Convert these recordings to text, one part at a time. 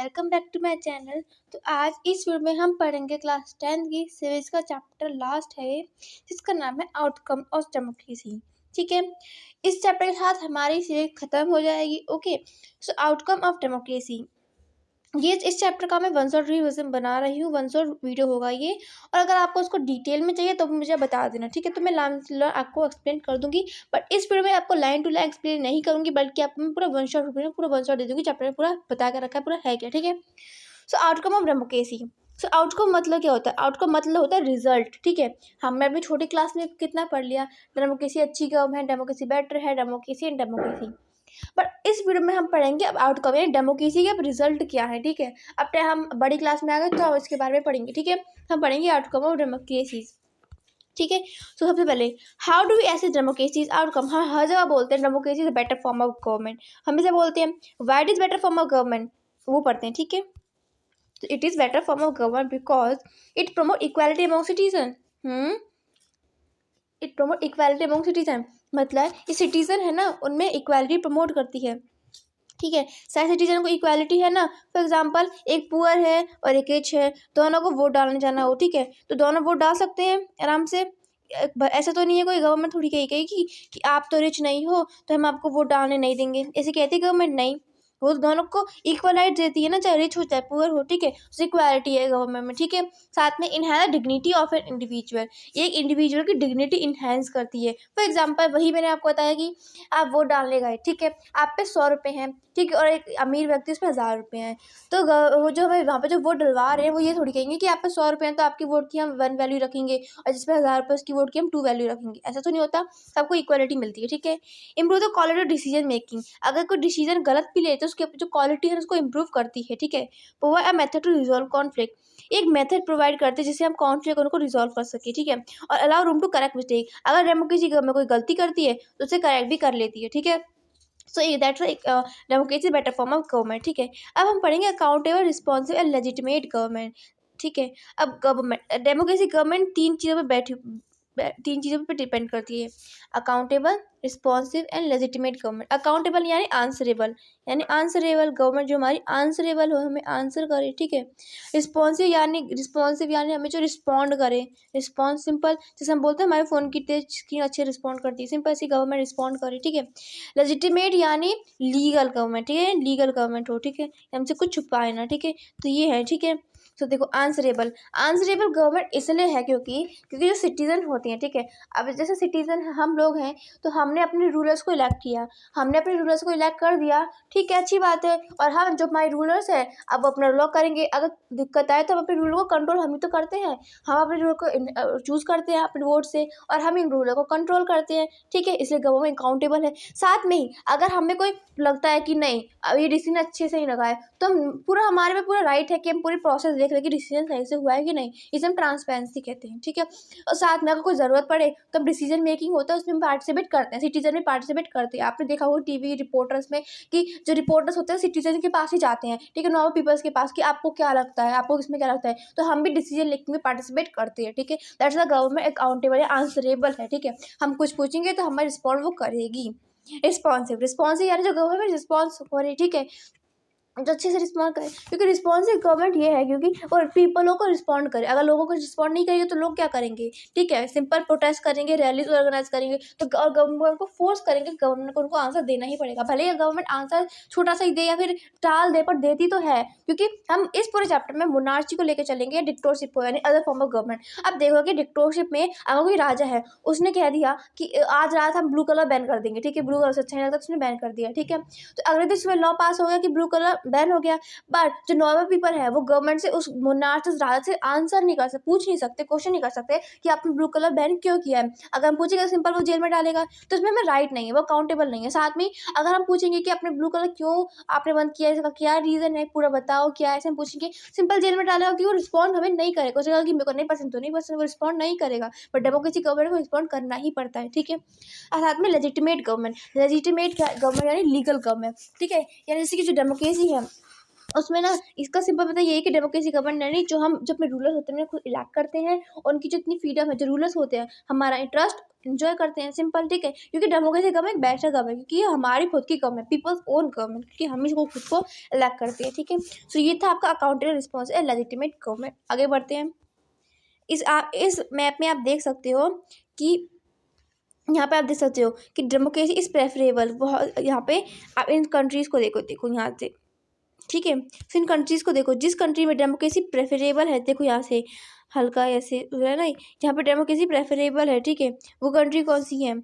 Welcome back to my channel. तो आज इस वीडियो में हम पढ़ेंगे क्लास 10 की सिविक्स का चैप्टर लास्ट है जिसका नाम है आउटकम ऑफ डेमोक्रेसी। ठीक है, इस चैप्टर के साथ हमारी सिविक्स खत्म हो जाएगी। Okay, so outcome of democracy, ये इस चैप्टर का मैं 1 शॉट रिविजन बना रही हूँ। 1 शॉट वीडियो होगा ये, और अगर आपको उसको डिटेल में चाहिए तो मुझे बता देना। ठीक है, तो मैं लाइन आपको एक्सप्लेन कर दूंगी, बट इस वीडियो में आपको लाइन टू लाइन एक्सप्लेन नहीं करूंगी, बल्कि आपको मैं पूरा 1 शॉट पूरा 1 शॉट दे दूंगी। चैप्टर में पूरा बता कर रखा है, पूरा है क्या। ठीक है, so outcome of democracy. So outcome मतलब क्या होता है? आउटकम मतलब होता है रिजल्ट। ठीक है, हमने अभी छोटी क्लास में कितना पढ़ लिया, डेमोक्रेसी अच्छी कम है, डेमोक्रेसी बेटर है, डेमोक्रेसी एंड डेमोक्रेसी। बट इस वीडियो में हम पढ़ेंगे अब आउटकम यानी डेमोक्रेसी का रिजल्ट क्या है। ठीक है, अब तक हम बड़ी क्लास में आ गए तो हम इसके बारे में पढ़ेंगे। ठीक है, हम पढ़ेंगे आउटकम ऑफ डेमोक्रेसी। ठीक है, तो सबसे पहले how do we assess democracy outcome. हम हर जगह बोलते हैं democracy is better form of government, हमेशा बोलते हैं what is better form of government, वो पढ़ते हैं। ठीक है, तो it is better form of government because it promote equality among citizen. It promote equality among citizen मतलब ये सिटीजन है ना, उनमें इक्वालिटी प्रमोट करती है। ठीक है, सारे सिटीजन को इक्वालिटी है ना। फॉर एग्जांपल एक पुअर है और एक रिच है, दोनों को वोट डालने जाना हो, ठीक है, तो दोनों वोट डाल सकते हैं आराम से। ऐसा तो नहीं है कोई गवर्नमेंट थोड़ी कहेगी कि आप तो रिच नहीं हो तो हम आपको वोट डालने नहीं देंगे, ऐसे कहती है गवर्नमेंट? नहीं, वो दोनों को इक्वल राइट देती है ना, चाहे रिच हो चाहे पुअर हो। ठीक है, तो इक्वालिटी है गवर्नमेंट में। ठीक है, साथ में enhance dignity of an individual, ये एक इंडिविजुअल की डिग्निटी इनहैंस करती है। फॉर एग्जाम्पल वही मैंने आपको बताया कि आप वोट डालने गए, ठीक है, आप पे 100 रुपये हैं, ठीक है, और एक अमीर व्यक्ति उस पर 1000 रुपये हैं, तो वो जो हमें वहाँ पे जो वोट डलवा रहे हैं वो ये थोड़ी कहेंगे कि आप पे 100 रुपये हैं तो आपकी वोट की हम 1 वैल्यू रखेंगे और जिस पे 1000 रुपये उसकी वोट की हम 2 वैल्यू रखेंगे। ऐसा तो नहीं होता, सबको इक्वलिटी मिलती है। ठीक है, improve the quality of decision making, अगर कोई डिसीजन गलत भी ले तो उसकी जो क्वालिटी है उसको इम्प्रूव करती है। ठीक है, provide a method to resolve conflict, एक मेथड प्रोवाइड करते हैं जिससे हम कॉन्फ्लिक्ट उनको रिजॉल्व कर सके। ठीक है, और allow room to correct mistake, अगर डेमोक्रेसी में कोई गलती करती है तो उसे करेक्ट भी कर लेती है। ठीक है, so that's democracy better form of government. ठीक है, अब हम पढ़ेंगे accountable, responsive and legitimate government. ठीक है, अब गवर्नमेंट डेमोक्रेसी गवर्नमेंट तीन चीज़ों पर डिपेंड करती है, accountable, responsive and legitimate government. Accountable यानी आंसरेबल, गवर्नमेंट जो हमारी आंसरेबल हो, हमें आंसर करे। ठीक है, रिस्पॉन्सिव यानी हमें जो रिस्पॉन्ड करे। रिस्पॉन्स सिंपल, जैसे हम बोलते हैं हमारे फ़ोन की तेज स्क्रीन अच्छे रिस्पॉन्ड करती है, सिंपल सी गवर्नमेंट रिस्पॉन्ड करे। ठीक है, लेजिटिमेट यानी लीगल गवर्नमेंट। ठीक है, लीगल गवर्नमेंट हो, ठीक है, हमसे कुछ छुपाए ना। ठीक है, तो ये है। ठीक है, तो देखो आंसरेबल गवर्नमेंट इसलिए है क्योंकि जो सिटीजन होते हैं, ठीक है, अब जैसे सिटीजन हम लोग हैं तो हमने अपने रूलर्स को इलेक्ट किया, हमने अपने रूलर्स को इलेक्ट कर दिया, ठीक है, अच्छी बात है, और हम जो हमारे रूलर्स हैं अब अपना लॉ करेंगे। अगर दिक्कत आए तो हम अपने रूलर को कंट्रोल हम ही तो करते हैं, हम अपने रूलर को चूज़ करते हैं अपने वोट से और हम इन रूलर को कंट्रोल करते हैं। ठीक है, इसलिए गवर्नमेंट अकाउंटेबल है। साथ में ही अगर हमें कोई लगता है कि नहीं अब ये डिसीजन अच्छे से ही लगा है तो हम पूरा, हमारे में पूरा राइट है कि हम पूरी प्रोसेस देख लें कि डिसीजन सही से हुआ है कि नहीं, इसे हम ट्रांसपेरेंसी कहते हैं। ठीक है, और साथ में अगर कोई ज़रूरत पड़े तो हम डिसीजन मेकिंग होता है उसमें हम पार्टिसिपेट करते हैं, सिटीजन में पार्टिसिपेट करते हैं। आपने देखा होगा टीवी रिपोर्टर्स में कि जो रिपोर्टर्स होते हैं सिटीजन के पास ही जाते हैं, ठीक है, नॉर्मल पीपल्स के पास, कि आपको क्या लगता है, आपको इसमें क्या लगता है, तो हम भी डिसीजन मेकिंग में पार्टिसिपेट करते हैं। ठीक है, दैट्स द गवर्नमेंट अकाउंटेबल है, आंसरेबल है। ठीक है, हम कुछ पूछेंगे तो हमारा रिस्पॉन्ड वो करेगी। रिस्पॉन्सिव यानी जो गवर्नमेंट रिस्पॉन्स करे, ठीक है, जो अच्छे से रिस्पॉन्ड करे, क्योंकि रिस्पॉन्सिव गवर्नमेंट ये है क्योंकि और पीपलों को रिस्पॉन्ड करे। अगर लोगों को रिस्पॉन्ड नहीं करेंगे तो लोग क्या करेंगे? ठीक है, सिंपल प्रोटेस्ट करेंगे, रैलीज ऑर्गेनाइज करेंगे, तो और गवर्नमेंट को फोर्स करेंगे, गवर्नमेंट को उनको आंसर देना ही पड़ेगा, भले ही गवर्नमेंट आंसर छोटा सा ही दे या फिर टाल दे, पर देती तो है। क्योंकि हम इस पूरे चैप्टर में मोनार्ची को लेकर चलेंगे, डिक्टेटरशिप को यानी अदर फॉर्म ऑफ गवर्नमेंट। अब देखो कि डिक्टेटरशिप में अगर कोई राजा है, उसने कह दिया कि आज रात हम ब्लू कलर बैन कर देंगे, ठीक है, ब्लू कलर से अच्छा नहीं लगता, उसने बैन कर दिया। ठीक है, तो अगले दिन सुबह लॉ पास हो गया कि ब्लू कलर बैन हो गया, बट जो नॉर्मल पीपल है वो गवर्नमेंट से, उस मोनार्च राजा से आंसर नहीं कर सकते, पूछ नहीं सकते, क्वेश्चन नहीं कर सकते कि आपने ब्लू कलर बैन क्यों किया है। अगर हम पूछेंगे सिंपल वो जेल में डालेगा, तो इसमें हमें राइट नहीं है, वो अकाउंटेबल नहीं है। साथ में अगर हम पूछेंगे कि आपने ब्लू कलर क्यों आपने बंद किया, इसका क्या रीजन है, पूरा बताओ क्या है, ऐसे हम पूछेंगे, सिंपल जेल में डालेगा कि वो रिस्पॉन्ड हमें नहीं करेगा, उसका कि मेरे को नहीं पसंद तो नहीं पसंद, वो रिस्पॉन्ड नहीं करेगा। बट डेमोक्रेसी गवर्नमेंट को रिस्पॉन्ड करना ही पड़ता है। ठीक है, और साथ में लेजिटिमेट गवर्नमेंट यानी लीगल गवर्नमेंट। ठीक है, यानी जैसे कि जो डेमोक्रेसी है उसमें ना इसका सिंपल मतलब ये है कि डेमोक्रेसी गवर्नमेंट नहीं, जो अपने रूलर्स होते हैं खुद इलेक्ट करते हैं, और उनकी जो इतनी फ्रीडम है, जो रूलर्स होते हैं हमारा इंटरेस्ट इंजॉय करते हैं, सिंपल, ठीक है। क्योंकि डेमोक्रेसी गवर्नमेंट बेटर गवर्नमेंट, क्योंकि ये हमारी खुद की गवर्नमेंट, पीपल्स ओन गवर्नमेंट, क्योंकि हम इसको खुद को इलेक्ट करते हैं, ठीक है। सो ये था आपका अकाउंटेबल रिस्पॉन्स है लेजिटिमेट गवर्नमेंट। आगे बढ़ते हैं। इस मैप में आप देख सकते हो कि यहाँ पे आप देख सकते हो कि डेमोक्रेसी इज प्रेफरेबल। बहुत यहाँ पे आप इन कंट्रीज को देखो यहाँ से, ठीक है। तो इन कंट्रीज को देखो, जिस कंट्री में डेमोक्रेसी प्रेफरेबल है, देखो यहाँ से हल्का ऐसे है ना, जहाँ पे डेमोक्रेसी प्रेफरेबल है, ठीक है, वो कंट्री कौन सी है?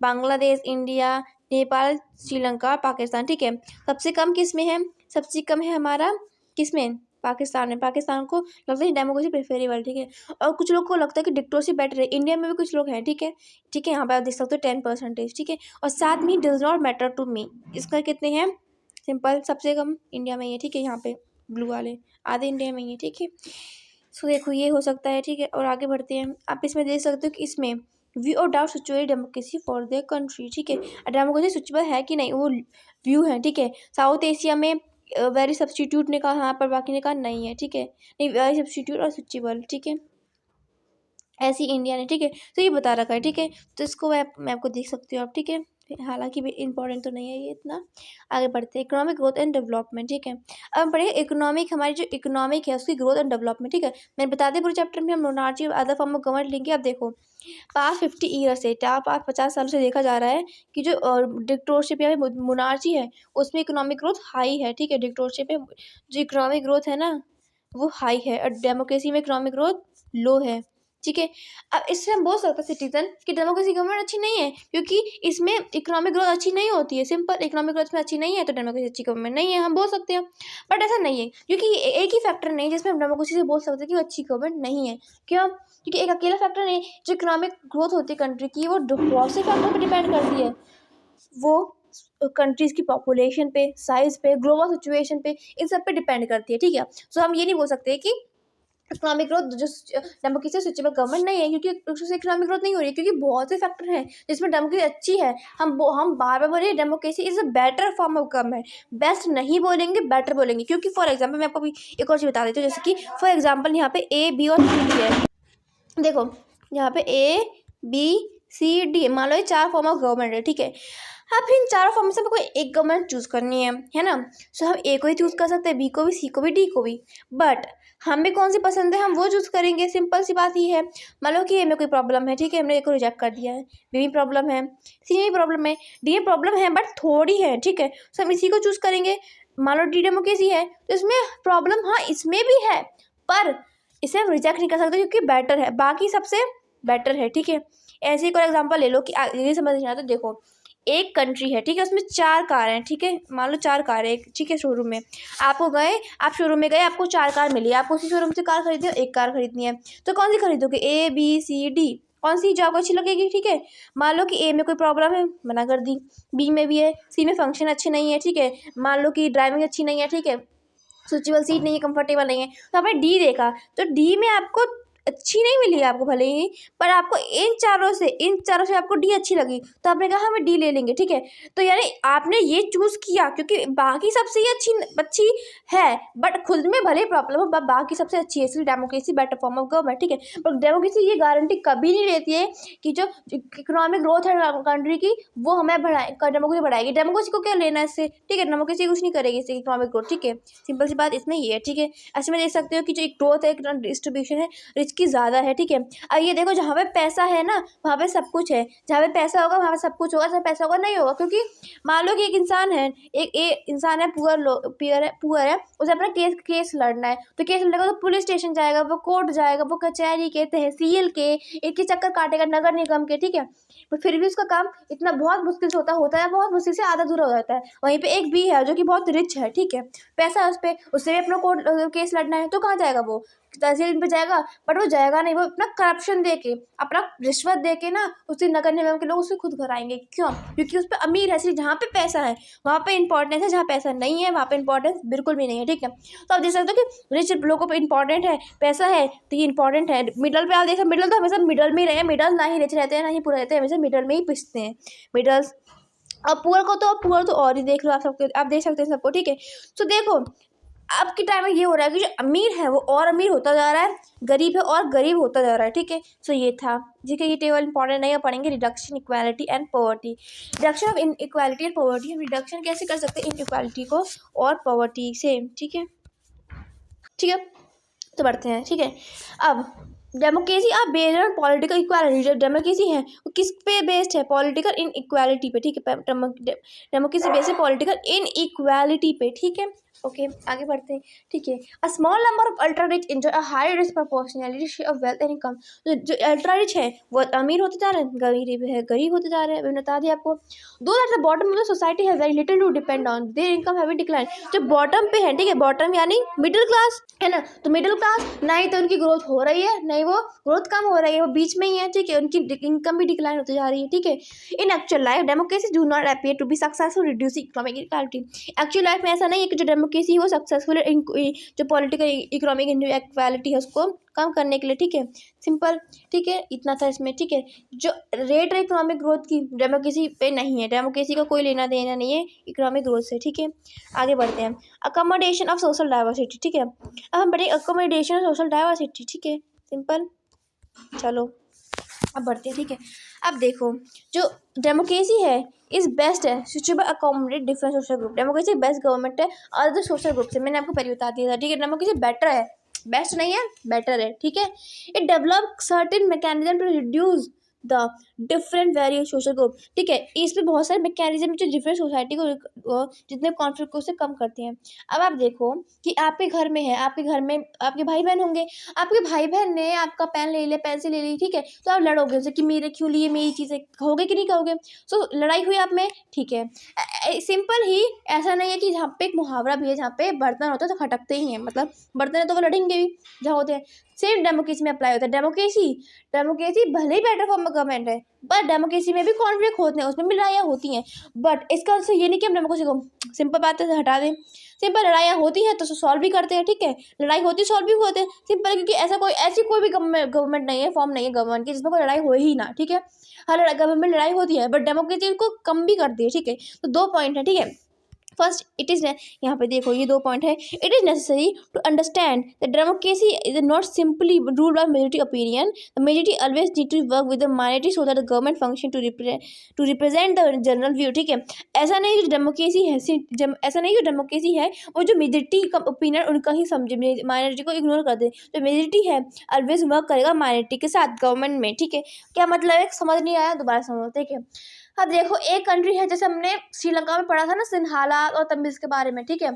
बांग्लादेश, इंडिया, नेपाल, श्रीलंका, पाकिस्तान, ठीक है। सबसे कम किस में है? सबसे कम है हमारा किस में? पाकिस्तान में। पाकिस्तान को लगता है डेमोक्रेसी प्रेफरेबल, ठीक है। और कुछ लोग को लगता है कि डिक्टेटरशिप बेटर है। इंडिया में भी कुछ लोग हैं, ठीक है, ठीक है। यहाँ पे आप देख सकते हो 10%, ठीक है। और साथ में does not matter to me, इसका कितने हैं? सिंपल, सबसे कम इंडिया में ही है, ठीक है। यहाँ पे ब्लू वाले आधे इंडिया में ही है, ठीक है। सो देखो ये हो सकता है, ठीक है। और आगे बढ़ते हैं। आप इसमें देख सकते हो कि इसमें व्यू और doubt situate democracy for the country, ठीक है। डेमोक्रेसी सिचुएबल है कि नहीं, वो व्यू है, ठीक है। साउथ एशिया में वेरी सब्स्टिट्यूट ने कहा हाँ, पर बाकी ने कहा नहीं है, ठीक है। नहीं, वेरी सब्स्टिट्यूट और स्विचेबल, ठीक है। ऐसी इंडिया ने, ठीक है। तो ये बता रखा है, ठीक है। तो इसको मैं आपको देख सकती हूँ आप, ठीक है। हालांकि इंपॉर्टेंट तो नहीं है ये इतना। आगे बढ़ते हैं। इकोनॉमिक ग्रोथ एंड डेवलपमेंट, ठीक है। अब हम पढ़ेंगे इकोनॉमिक, हमारी जो इकोनॉमिक है उसकी ग्रोथ एंड डेवलपमेंट, ठीक है। मैं बता दें पूरे चैप्टर में हम monarchy other form of government लेंगे। अब देखो पास्ट 50 ईयर से, 50 साल से देखा जा रहा है कि जो डिक्टेटरशिप या मोनार्ची है उसमें इकोनॉमिक ग्रोथ हाई है, ठीक है। डिक्टेटरशिप में जो इकोनॉमिक ग्रोथ है ना वो हाई है, और डेमोक्रेसी में इकोनॉमिक ग्रोथ लो है, ठीक है। अब इससे हम बोल सकते हैं सिटीजन कि डेमोक्रेसी गवर्नमेंट अच्छी नहीं है, क्योंकि इसमें इकोनॉमिक ग्रोथ अच्छी नहीं होती है। सिंपल, इकोनॉमिक ग्रोथ में अच्छी नहीं है तो डेमोक्रेसी अच्छी गवर्नमेंट नहीं है, हम बोल सकते हैं। बट ऐसा नहीं है, क्योंकि एक ही फैक्टर नहीं जिसमें हम डेमोक्रेसी से बोल सकते हैं कि वो अच्छी गवर्नमेंट नहीं है। क्यों? क्योंकि एक अकेला फैक्टर नहीं, जो इकोनॉमिक ग्रोथ होती है कंट्री की वो बहुत से फैक्टर पर डिपेंड करती है। वो कंट्रीज की पॉपुलेशन पे, साइज पे, ग्लोबल सिचुएशन पे, इन सब पे डिपेंड करती है, ठीक है। सो हम ये नहीं बोल सकते कि इकोनॉमिक ग्रोथ जो डेमोक्रेसी स्विचेबल गवर्नमेंट नहीं है, क्योंकि उससे इकोनॉमिक ग्रोथ नहीं हो रही है, क्योंकि बहुत से फैक्टर हैं जिसमें डेमोक्रेसी अच्छी है। हम बार बार बोले democracy is a better form of government. Best नहीं बोलेंगे, बेटर बोलेंगे, क्योंकि फॉर एग्जाम्पल मैं आपको अभी एक और चीज़ बता देती हूँ। जैसे कि फॉर एग्जाम्पल यहाँ पे A, B और C, D है। देखो यहाँ पे A, B, C, D, मान लो ये 4 फॉर्म ऑफ गवर्नमेंट है, ठीक है। अब इन चारों फॉर्म से हमको एक गवर्नमेंट चूज करनी है ना। सो हम A को ही चूज कर सकते हैं, B को भी, C को भी, D को भी। बट हमें कौन सी पसंद है हम वो चूज करेंगे, सिंपल सी बात ही है। मान लो कि A में कोई प्रॉब्लम है, ठीक है, हमने A को रिजेक्ट कर दिया है। B में प्रॉब्लम है, C में प्रॉब्लम है, D में प्रॉब्लम है बट थोड़ी है, ठीक है। सो हम इसी को चूज करेंगे। मान लो D डेमोक्रेसी है तो इसमें प्रॉब्लम हाँ इसमें भी है, पर इसे हम रिजेक्ट नहीं कर सकते क्योंकि बेटर है, बाकी सबसे बेटर है, ठीक है। ऐसे एक और एग्जांपल ले लो कि ये समझ नहीं आता। देखो एक कंट्री है, ठीक है, उसमें 4 कार हैं, ठीक है। मान लो 4 कार है, ठीक है। शोरूम में आप शोरूम में गए, आपको 4 कार मिली, आपको उसी शोरूम से कार खरीदनी है, एक कार खरीदनी है, तो कौन सी खरीदोगे? A, B, C, D, कौन सी जो आपको अच्छी लगेगी, ठीक है। मान लो कि A में कोई प्रॉब्लम है, मना कर दी। B में भी है, C में फंक्शन अच्छे नहीं है, ठीक है। मान लो कि ड्राइविंग अच्छी नहीं है, ठीक है, स्विचेबल सीट नहीं है, कंफर्टेबल नहीं है, तो आपने डी देखा, तो डी में आपको अच्छी नहीं मिली आपको भले ही, पर आपको इन चारों से आपको डी अच्छी लगी, तो आपने कहा हमें डी ले लेंगे, ठीक है। तो यानी आपने ये चूज किया क्योंकि बाकी सबसे ये अच्छी है, बट खुद में भले प्रॉब्लम हो, बाकी सबसे अच्छी है, इसलिए democracy better form of government, ठीक है। पर डेमोक्रेसी ये गारंटी कभी नहीं लेती है कि जो इकोनॉमिक ग्रोथ है कंट्री की वो हमें डेमोक्रेसी बढ़ाएगी। डेमोक्रेसी को क्या लेना है इससे, ठीक है। डेमोक्रेसी कुछ नहीं करेगी इससे इकोनॉमिक ग्रोथ, ठीक है। सिंपल सी बात इसमें ये है, ठीक है। ऐसे में देख सकते हो कि जो एक ग्रोथ है, डिस्ट्रीब्यूशन है, रिच की ज़्यादा है, ठीक है। अब ये देखो जहाँ पे पैसा है ना वहाँ पे सब कुछ है, जहाँ पे पैसा होगा वहाँ पे सब कुछ होगा, जहाँ पैसा होगा नहीं होगा। क्योंकि मान लो कि एक इंसान है, एक इंसान है पुअर है, उसे अपना केस लड़ना है, तो केस लड़ेगा तो पुलिस स्टेशन जाएगा, वो कोर्ट जाएगा, वो कचहरी के, तहसील के, एक ही चक्कर काटेगा, नगर निगम के, ठीक है। तो फिर भी उसका काम इतना बहुत मुश्किल से होता है, बहुत मुश्किल से आधा अधूरा हो जाता है। वहीं पे एक भी है जो कि बहुत रिच है, ठीक है, पैसा है उस पर, उससे भी अपना कोर्ट केस लड़ना है, तो कहाँ जाएगा? वो तहसील पे जाएगा, बट वो जाएगा नहीं, वो अपना करप्शन दे के, अपना रिश्वत दे के ना उसी नगर निगम के लोग उससे खुद घर आएंगे। क्यों? क्योंकि उस पर अमीर है, सिर्फ जहाँ पे पैसा है वहाँ पे इंपॉर्टेंस है, जहाँ पैसा नहीं है वहाँ पे इंपॉर्टेंस बिल्कुल भी नहीं है, ठीक है। तो आप देख सकते हो कि रिच लोगों पे इंपॉर्टेंट है, पैसा है तो ये इंपॉर्टेंट है। मिडल पे आप देख सकते, मिडल तो हमेशा मिडल में ही रहे, मिडल ना ही रिच रहते हैं ना ही पूरा रहते हैं, हमेशा मिडल में ही पिसते हैं मिडल्स। अब पुअर तो और ही देख लो आप देख सकते हैं सबको, ठीक है। तो देखो अब के टाइम में ये हो रहा है कि जो अमीर है वो और अमीर होता जा रहा है, गरीब है और गरीब होता जा रहा है, ठीक है। सो ये था जीके ये टेबल इंपॉर्टेंट नहीं है, पढ़ेंगे reduction equality and poverty. Reduction of in equality and poverty, हम रिडक्शन कैसे कर सकते हैं इन इक्वालिटी को और पॉवर्टी से, ठीक है। ठीक है, तो बढ़ते हैं, ठीक है। अब डेमोक्रेसी आप बेस्ड ऑन पॉलिटिकल इक्वालिटी, जो डेमोक्रेसी है वो किस पे बेस्ड है, पॉलिटिकल इन इक्वालिटी पे, ठीक है। डेमोक्रेसी बेस्ड है पॉलिटिकल इन इक्वालिटी पे, ठीक है। ओके, आगे बढ़ते हैं, ठीक है। A small number of ultra rich enjoy a high disproportionality share of wealth and income. जो अल्ट्रा रिच है वो अमीर होते जा रहे हैं, गरीब है गरीब होते जा रहे हैं। मैंने बता दिया आपको। Those at the bottom of the society have very little to depend on, their income have decline. जो बॉटम पे है, ठीक है, बॉटम यानी मिडिल क्लास है ना, तो मिडिल क्लास ना ही तो उनकी ग्रोथ हो रही है, नहीं वो ग्रोथ कम हो रही है, वो बीच में ही है, ठीक है। उनकी इनकम भी डिक्लाइन होती जा रही है, ठीक है। In actual life democracy do not appear to be successful reducing economic equality. Actual life में ऐसा नहीं है कि जो डेमोक्रेसी वो सक्सेसफुल जो पॉलिटिकल इकोनॉमिक इक्वालिटी है उसको कम करने के लिए, ठीक है। सिंपल, ठीक है, इतना था इसमें, ठीक है। जो रेट है इकोनॉमिक ग्रोथ की डेमोक्रेसी पे नहीं है, डेमोक्रेसी का कोई लेना देना नहीं है इकोनॉमिक ग्रोथ से, ठीक है। आगे बढ़ते हैं, अकोमोडेशन ऑफ सोशल डाइवर्सिटी, ठीक है। अब हम बढ़ेंगे अकोमोडेशन ऑफ सोशल डाइवर्सिटी, ठीक है, सिंपल। चलो अब बढ़ते हैं, ठीक है। अब देखो, जो डेमोक्रेसी है इज बेस्ट है suitable accommodate different social group. Democracy best government है अदर सोशल ग्रुप से, मैंने आपको पहले बता दिया था, ठीक है। डेमोक्रेसी बेटर है, बेस्ट नहीं है, बेटर है, ठीक है। It develop certain mechanism to reduce the different various social group, ठीक है। इसमें बहुत सारे मैकेनिज्म जो डिफरेंट सोसाइटी को जितने कॉन्फ्लिक्ट को उससे कम करते हैं। अब आप देखो कि आपके घर में है, आपके घर में आपके भाई बहन होंगे, आपके भाई बहन ने आपका पेन ले लिया, पेंसिल ले ली, ठीक है, तो आप लड़ोगे उनसे कि मेरे क्यों लिए, मेरी चीज़ें, कहोगे कि नहीं कहोगे। सो लड़ाई हुई आप में, ठीक है। सिंपल ही, ऐसा नहीं है कि जहाँ पे एक मुहावरा भी है जहाँ पे बर्तन होता है तो खटकते ही हैं, मतलब बर्तन है तो वो लड़ेंगे भी जहाँ होते हैं। सेम डेमोक्रेसी में अप्लाई होता है। डेमोक्रेसी भले ही बेटर फॉर्म में गवर्नमेंट है, बट डेमोक्रेसी में भी कॉन्फ्लिक्ट होते हैं, उसमें भी लड़ाइयाँ होती हैं। बट इसका अर्थ ये नहीं कि हम डेमोक्रेसी को सिंपल बात है हटा दें। सिंपल लड़ाइयाँ होती हैं तो सॉल्व भी करते हैं, ठीक है। लड़ाई होती है सॉल्व भी होते हैं, सिंपल, क्योंकि ऐसी कोई भी गवर्नमेंट नहीं है, फॉर्म नहीं है गवर्नमेंट की जिसमें कोई लड़ाई हो ही ना, ठीक है। हर गवर्नमेंट लड़ाई होती है, बट डेमोक्रेसी को कम भी करती है, ठीक है। तो दो पॉइंट है, ठीक है। फर्स्ट इट इज़, यहाँ पे देखो ये दो पॉइंट है। It is necessary to understand the democracy is not simply ruled by majority opinion, the majority always need to work with the minority so that the government function to represent the general view, ठीक है। ऐसा नहीं जो democracy है, ऐसा नहीं जो democracy है वो जो मेजोरिटी का ओपिनियन उनका ही समझे, माइनॉरिटी को इग्नोर कर दे। जो मेजोरिटी है ऑलवेज वर्क करेगा माइनॉरिटी के साथ गवर्नमेंट में, ठीक है। क्या मतलब है, समझ नहीं आया, दोबारा समझो, ठीक है। अब देखो एक कंट्री है, जैसे हमने श्रीलंका में पढ़ा था ना सिंहाला और तमिल के बारे में, ठीक है।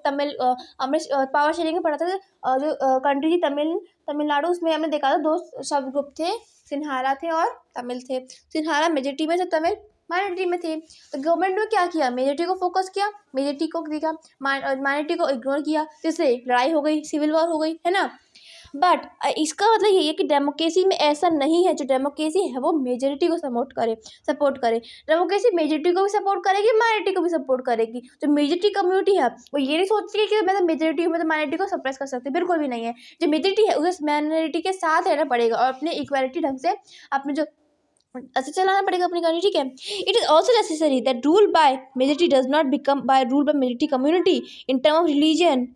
तमिल हमने पावर शेयरिंग में पढ़ा था, जो कंट्री थी तमिलनाडु, उसमें हमने देखा था दो सब ग्रुप थे, सिंहाला थे और तमिल थे। सिंहाला मेजोरिटी में थे, तमिल माइनॉरिटी में थे। तो गवर्नमेंट ने क्या किया, मेजोरिटी को फोकस किया, मेजोरिटी को देखा, माइनॉरिटी को इग्नोर किया, जिससे लड़ाई हो गई, सिविल वॉर हो गई, है ना। बट इसका मतलब ये है कि डेमोक्रेसी में ऐसा नहीं है, जो डेमोक्रेसी है वो मेजोरिटी को सपोर्ट करे। डेमोक्रेसी मेजोरिटी को भी सपोर्ट करेगी, माइनॉरिटी को भी सपोर्ट करेगी। जो मेजोरिटी कम्युनिटी है वो ये नहीं सोचती है कि मैं तो मेजोरिटी हूँ, मैं तो माइनॉरिटी को सप्रेस कर सकती, बिल्कुल भी नहीं है। जो मेजोरिटी है उसे माइनॉरिटी के साथ रहना पड़ेगा और अपने इक्वालिटी ढंग से अपने जो ऐसे चलाना पड़ेगा अपनी कंट्री, ठीक है। It is also necessary that rule by majority does not become by rule by majority community in term of religion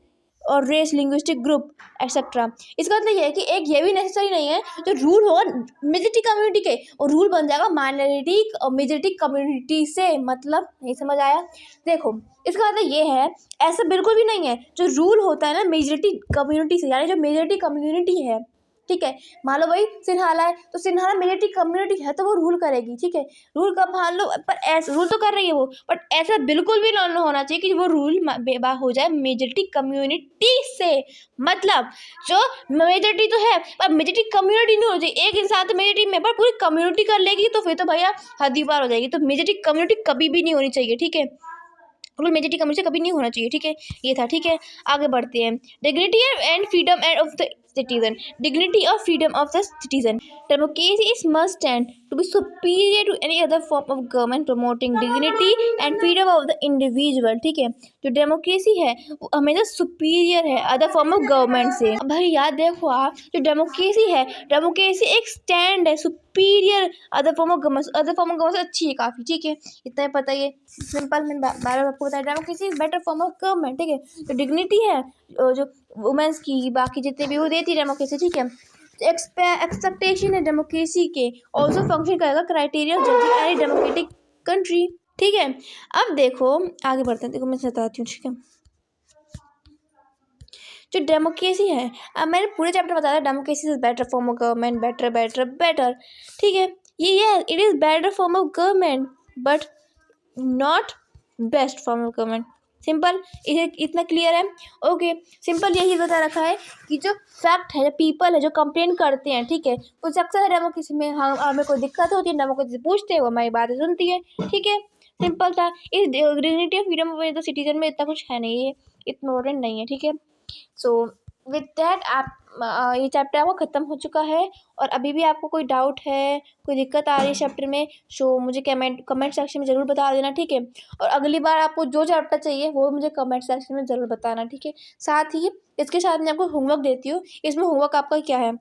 और रेस, लिंग्विस्टिक ग्रुप एक्सेट्रा। इसका मतलब ये है कि एक ये भी नेसेसरी नहीं है जो रूल होगा मेजोरिटी कम्युनिटी के और रूल बन जाएगा माइनॉरिटी और मेजोरिटी कम्युनिटी से, मतलब नहीं समझ आया। देखो इसका मतलब ये है, ऐसा बिल्कुल भी नहीं है। जो रूल होता है ना मेजोरिटी कम्युनिटी से, यानी जो मेजोरिटी कम्युनिटी है, ठीक है। मान लो भाई सिंहाला है तो सिंहाला मेजोरिटी कम्युनिटी है तो वो रूल करेगी, ठीक है। रूल कब मान लो, पर ऐसा रूल तो कर रही है वो, बट ऐसा बिल्कुल भी ना होना चाहिए कि वो रूल बेबा हो जाए मेजोरिटी कम्युनिटी से। मतलब जो मेजोरिटी तो है पर मेजोरिटी कम्युनिटी नहीं हो चाहिए। एक इंसान तो मेजोरिटी में पर पूरी कम्युनिटी कर लेगी तो फिर तो भैया हद ही पार हो जाएगी। तो मेजोरिटी कम्युनिटी कभी भी नहीं होनी चाहिए, ठीक है। रूल मेजोरिटी कम्युनिटी कभी नहीं होना चाहिए, ठीक है। ये था, ठीक है। आगे बढ़ते हैं, dignity and freedom end of the citizen, dignity or freedom of the citizen. Democracy is must stand to be superior to any other form of government, promoting dignity and freedom of the individual। ठीक है, जो democracy है वो हमेशा superior है other form of government से। अब भाई याद देखो आप, जो डेमोक्रेसी है, डेमोक्रेसी एक स्टैंड है superior other form of government. Other form of government से अच्छी है काफ़ी। ठीक है, इतना ही पता है, सिंपल। मैंने बार आपको बताया democracy is better form of government. ठीक है, जो डिग्निटी है जो वुमेंस की, बाकी जितने भी वो देती है डेमोक्रेसी। ठीक है, एक्सपेक्टेशन है डेमोक्रेसी के ऑल्सो फंक्शन करेगा criteria judging any democratic country. ठीक है, अब देखो आगे बढ़ते हैं। देखो मैं बताती हूँ। ठीक है, जो डेमोक्रेसी है, अब मैंने पूरे चैप्टर बताया democracy is better form of government, better better better. ठीक है, ये it is better form of government but not best form of government. Simple, इसे इतना क्लियर है। ओके, सिंपल यही बता रखा है कि जो फैक्ट है, जो पीपल है, जो कंप्लेन करते हैं, ठीक है, कुछ अक्सर है डेमोक्रेसी में हमें कोई दिक्कत होती है, डेमोक्रेसी से पूछते हैं, वो हमारी बातें सुनती है। ठीक है, सिंपल था। इस dignity of freedom of the citizen में इतना कुछ है नहीं, ये इम्पोर्टेंट नहीं है। ठीक है, सो विद दैट आप ये चैप्टर आपका ख़त्म हो चुका है। और अभी भी आपको कोई डाउट है, कोई दिक्कत आ रही है चैप्टर में, सो मुझे कमेंट सेक्शन में ज़रूर बता देना। ठीक है, और अगली बार आपको जो चैप्टर चाहिए वो मुझे कमेंट सेक्शन में ज़रूर बताना। ठीक है, साथ ही इसके साथ मैं आपको होमवर्क देती हूँ। इसमें होमवर्क आपका क्या है,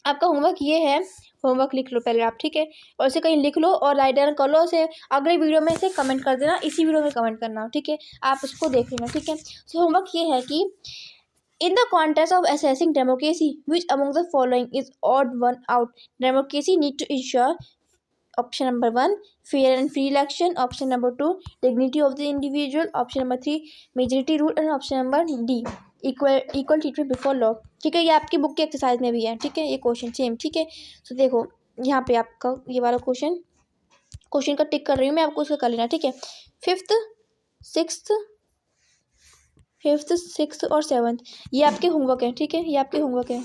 आपका होमवर्क ये है, होमवर्क लिख लो पहले आप। ठीक है, और इसे कहीं लिख लो और राइट डाउन कर लो। उसे अगले वीडियो में इसे कमेंट कर देना, इसी वीडियो में कमेंट करना। ठीक है, आप उसको देख लेना। ठीक है, सो होमवर्क ये है कि in the context of assessing democracy, which among the following is odd one out? Democracy need to ensure option number 1 fair and free election, option number 2 dignity of the individual, option number 3 majority rule, and option number D equal treatment before law। ठीक है, ये आपकी book के exercise में भी है। ठीक है, ये क्वेश्चन सेम। ठीक है, तो देखो यहाँ पे आपका ये वाला क्वेश्चन का टिक कर रही हूँ मैं, आपको उसका कर लेना। ठीक है, फिफ्थ सिक्स्थ और सेवन्थ ये आपके होमवर्क है। ठीक है, ये आपके होमवर्क है।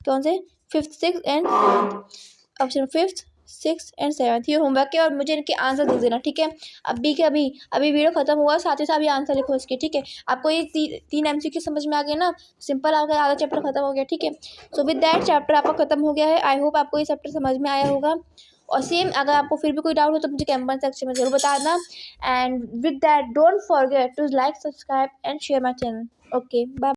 कौन से? Fifth, sixth and seventh. Option fifth, sixth and seventh ये होमवर्क है, और मुझे इनके आंसर दे देना। ठीक है, अभी के अभी वीडियो खत्म हुआ, साथ ही साथ ये आंसर लिखो इसके। ठीक है, आपको ये तीन MCQ समझ में आ गया ना, सिंपल आपका आधा चैप्टर खत्म हो गया। ठीक है, सो विद दैट चैप्टर आपका खत्म हो गया है। आई होप आपको ये चैप्टर समझ में आया होगा। और सेम अगर आपको फिर भी कोई डाउट हो तो मुझे कमेंट सेक्शन में ज़रूर बता देना। And with that don't forget to like, subscribe and share my channel. Okay, bye.